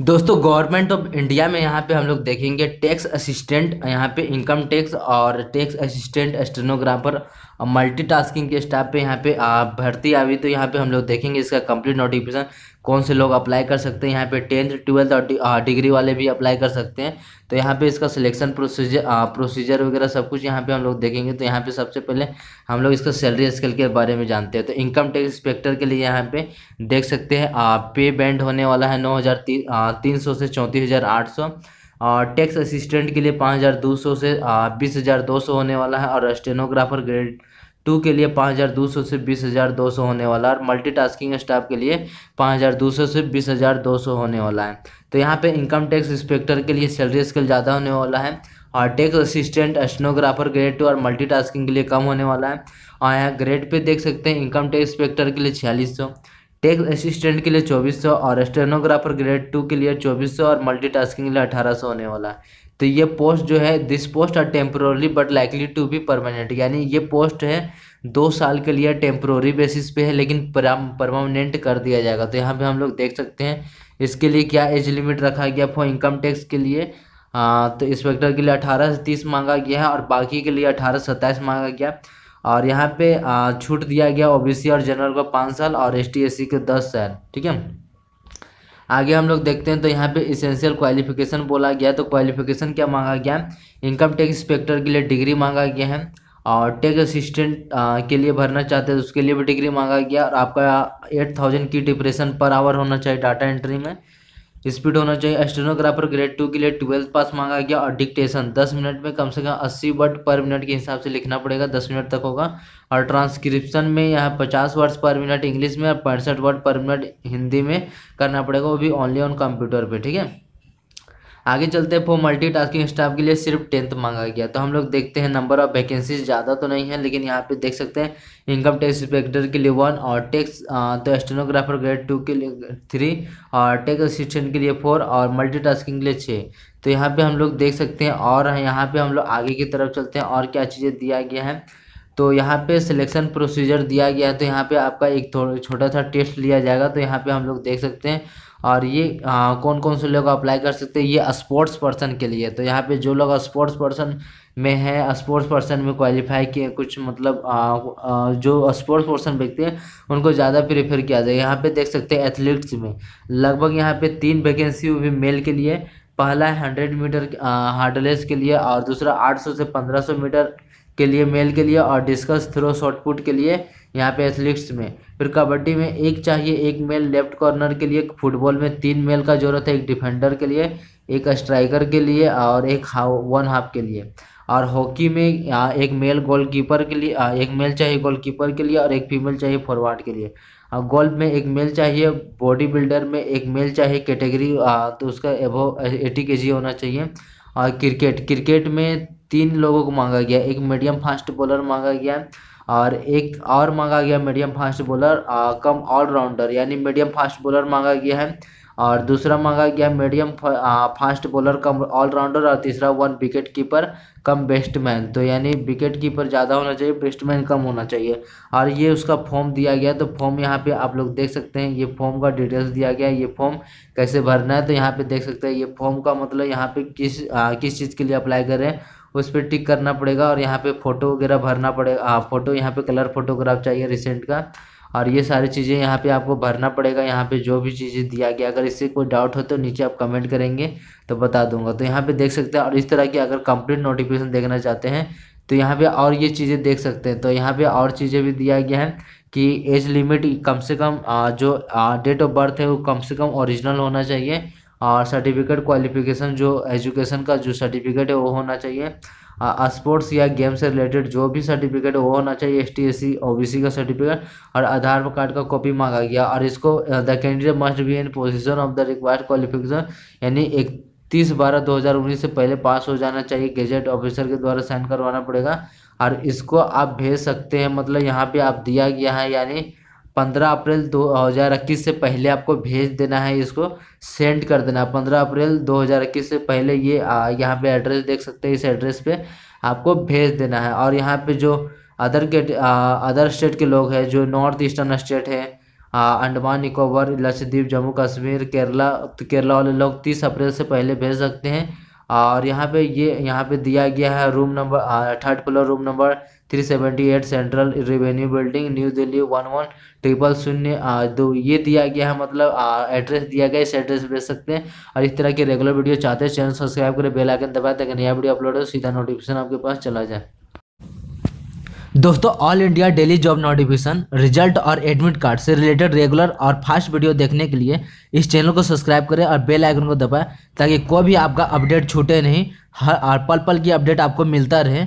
दोस्तों government of India में यहाँ पे हम लोग देखेंगे टैक्स असिस्टेंट, यहाँ पे इनकम टैक्स और टैक्स असिस्टेंट, स्टेनोग्राफर, मल्टीटास्किंग के स्टाफ पे यहाँ पे भर्ती आई। तो यहाँ पे हम लोग देखेंगे इसका कंप्लीट नोटिफिकेशन, कौन से लोग अप्लाई कर सकते हैं। यहाँ पे 10th 12th और डिग्री वाले भी अप्लाई कर सकते हैं। तो यहाँ पे इसका सिलेक्शन प्रोसीजर वगैरह सब कुछ यहाँ पे हम लोग देखेंगे। तो यहाँ पे सबसे पहले हम लोग इसका सैलरी स्केल के बारे में जानते हैं। तो इनकम टैक्स इंस्पेक्टर के लिए यहाँ पे देख सकते हैं पे बैंड होने वाला है 9,300 से 34,800। और टैक्स असिस्टेंट के लिए 5,200 से 20,200 होने वाला है। और स्टेनोग्राफर ग्रेड 2 के लिए 5,200 से 20,200 होने वाला है। और मल्टीटास्किंग स्टाफ के लिए 5,200 से 20,200 होने वाला है। तो यहाँ पे इनकम टैक्स इंस्पेक्टर के लिए सैलरी स्केल ज़्यादा होने वाला है। और टैक्स असिस्टेंट, स्टेनोग्राफर ग्रेड 2 और मल्टीटास्किंग के लिए कम होने वाला है। और यहाँ ग्रेड पे देख सकते हैं इनकम टैक्स इंस्पेक्टर के लिए 4600, टैक्स असिस्टेंट के लिए 2400 और स्टेनोग्राफर ग्रेड 2 के लिए 2400 और मल्टीटास्किंग के लिए 1800 होने वाला है। तो ये पोस्ट जो है, this post are temporary but likely to be permanent, यानी ये पोस्ट है 2 साल के लिए टेम्पोररी बेसिस पे है, लेकिन परमानेंट कर दिया जाएगा। तो यहाँ पे हम लोग देख सकते हैं इसके लिए क्या एज लिमिट रखा गया फॉर इनकम टैक्स के लिए। तो इंस्पेक्टर के लिए 18 से 30 मांगा गया है और बाकी के लिए 18 से 27 मांगा गया। और यहाँ पे छूट दिया गया ओबीसी और जनरल को 5 साल और एसटी एससी को 10 साल। ठीक है, आगे हम लोग देखते हैं। तो यहाँ पे इसेंशियल क्वालिफिकेशन बोला गया। तो क्वालिफिकेशन क्या मांगा गया, इनकम टैक्स इंस्पेक्टर के लिए डिग्री मांगा गया है। और टैक्स असिस्टेंट के लिए भरना चाहते हैं तो उसके लिए भी डिग्री मांगा गया। और आपका 8,000 की डिप्रेशन पर आवर होना चाहिए डाटा एंट्री में, स्पीड होना चाहिए। स्टेनोग्राफर ग्रेड 2 के लिए 12th पास मांगा गया। और डिक्टेशन 10 मिनट में कम से कम 80 वर्ड पर मिनट के हिसाब से लिखना पड़ेगा, 10 मिनट तक होगा। और ट्रांसक्रिप्शन में यहाँ 50 वर्ड्स पर मिनट इंग्लिश में और 65 वर्ड पर मिनट हिंदी में करना पड़ेगा, वो भी ओनली ऑन कंप्यूटर पे। ठीक है, आगे चलते हैं। फॉर मल्टीटास्किंग स्टाफ के लिए सिर्फ 10th मांगा गया। तो हम लोग देखते हैं नंबर ऑफ वैकेंसीज ज़्यादा तो नहीं है, लेकिन यहाँ पे देख सकते हैं इनकम टैक्स इंस्पेक्टर के लिए 1 और टैक्स तो स्टेनोग्राफर ग्रेड 2 के लिए 3 और टैक्स असिस्टेंट के लिए 4 और मल्टीटास्किंग के लिए 6। तो यहाँ पे हम लोग देख सकते हैं। और यहाँ पे हम लोग आगे की तरफ चलते हैं और क्या चीज़ें दिया गया है। तो यहाँ पे सिलेक्शन प्रोसीजर दिया गया है। तो यहाँ पे आपका एक छोटा सा टेस्ट लिया जाएगा। तो यहाँ पे हम लोग देख सकते हैं। और ये कौन कौन से लोग अप्लाई कर सकते हैं, ये स्पोर्ट्स पर्सन के लिए। तो यहाँ पे जो लोग स्पोर्ट्स पर्सन में है, स्पोर्ट्स पर्सन में क्वालिफाई किए कुछ, मतलब जो स्पोर्ट्स पर्सन व्यक्ति हैं उनको ज़्यादा प्रेफर किया जाए। यहाँ पे देख सकते हैं एथलीट्स में लगभग यहाँ पे 3 वैकेंसी हुई मेल के लिए। पहला है 100 मीटर हार्डलेस के लिए, और दूसरा 800 से 1500 मीटर के लिए मेल के लिए, और डिस्कस थ्रो शॉट पुट के लिए यहाँ पे एथलीट्स में। फिर कबड्डी में एक चाहिए, एक मेल लेफ्ट कॉर्नर के लिए। फुटबॉल में 3 मेल का जरूरत है, एक डिफेंडर के लिए, एक स्ट्राइकर के लिए और एक 1 हाफ के लिए। और हॉकी में एक मेल गोलकीपर के लिए, एक मेल चाहिए गोलकीपर के लिए और एक फीमेल चाहिए फॉरवर्ड के लिए। गोल्फ में एक मेल चाहिए, बॉडी बिल्डर में एक मेल चाहिए कैटेगरी, तो उसका एबो 80 kg होना चाहिए। और क्रिकेट में 3 लोगों को मांगा गया, एक मीडियम फास्ट बॉलर मांगा गया और एक और मांगा गया मीडियम फास्ट बॉलर कम ऑलराउंडर, यानी मीडियम फास्ट बॉलर मांगा गया है। और दूसरा मांगा गया मीडियम फास्ट बॉलर कम ऑलराउंडर, और तीसरा 1 विकेट कीपर कम बेस्टमैन। तो यानी विकेट कीपर ज़्यादा होना चाहिए, बेस्टमैन कम होना चाहिए। और ये उसका फॉर्म दिया गया। तो फॉर्म यहाँ पे आप लोग देख सकते हैं, ये फॉर्म का डिटेल्स दिया गया है, ये फॉर्म कैसे भरना है। तो यहाँ पे देख सकते हैं ये फॉर्म का मतलब यहाँ पे किस चीज़ के लिए अप्लाई कर रहे हैं उस पर टिक करना पड़ेगा। और यहाँ पे फ़ोटो वगैरह भरना पड़ेगा, फ़ोटो यहाँ पे कलर फोटोग्राफ चाहिए रिसेंट का। और ये सारी चीज़ें यहाँ पे आपको भरना पड़ेगा। यहाँ पे जो भी चीज़ें दिया गया, अगर इससे कोई डाउट हो तो नीचे आप कमेंट करेंगे तो बता दूंगा। तो यहाँ पे देख सकते हैं। और इस तरह की अगर कंप्लीट नोटिफिकेशन देखना चाहते हैं तो यहाँ पे और ये चीज़ें देख सकते हैं। तो यहाँ पे और चीज़ें भी दिया गया है कि एज लिमिट कम से कम जो डेट ऑफ बर्थ है वो कम से कम ओरिजिनल होना चाहिए। और सर्टिफिकेट क्वालिफिकेशन जो एजुकेशन का जो सर्टिफिकेट है वो होना चाहिए। स्पोर्ट्स या गेम से रिलेटेड जो भी सर्टिफिकेट है वो होना चाहिए, एसटी एससी ओबीसी का सर्टिफिकेट। और आधार कार्ड का कॉपी मांगा गया। और इसको the candidate must be in position of the required qualification, यानी 31/12/2019 से पहले पास हो जाना चाहिए, गेजेट ऑफिसर के द्वारा साइन करवाना पड़ेगा। और इसको आप भेज सकते हैं, मतलब यहाँ पे आप दिया गया है, यानी 15 अप्रैल 2021 से पहले आपको भेज देना है, इसको सेंड कर देना। 15 अप्रैल 2021 से पहले ये यहाँ पे एड्रेस देख सकते हैं, इस एड्रेस पे आपको भेज देना है। और यहाँ पे जो अदर स्टेट के लोग हैं, जो नॉर्थ ईस्टर्न स्टेट है, अंडमान निकोबार, लक्षद्वीप, जम्मू कश्मीर, केरला, तो केरला वाले लोग 30 अप्रैल से पहले भेज सकते हैं। और यहाँ पे दिया गया है room number, third floor, room number 378, central revenue building, new Delhi 110002, ये दिया गया है, मतलब एड्रेस दिया गया है, इस एड्रेस पे भेज सकते हैं। और इस तरह की रेगुलर वीडियो चाहते हैं, चैनल सब्सक्राइब करें, बेल आइकन दबाएं ताकि नया वीडियो अपलोड हो सीधा नोटिफिकेशन आपके पास चला जाए। दोस्तों, all India daily job notification, result और एडमिट कार्ड से रिलेटेड रेगुलर और फास्ट वीडियो देखने के लिए इस चैनल को सब्सक्राइब करें और बेल आइकन को दबाएं ताकि कोई भी आपका अपडेट छूटे नहीं, हर और पल पल की अपडेट आपको मिलता रहे।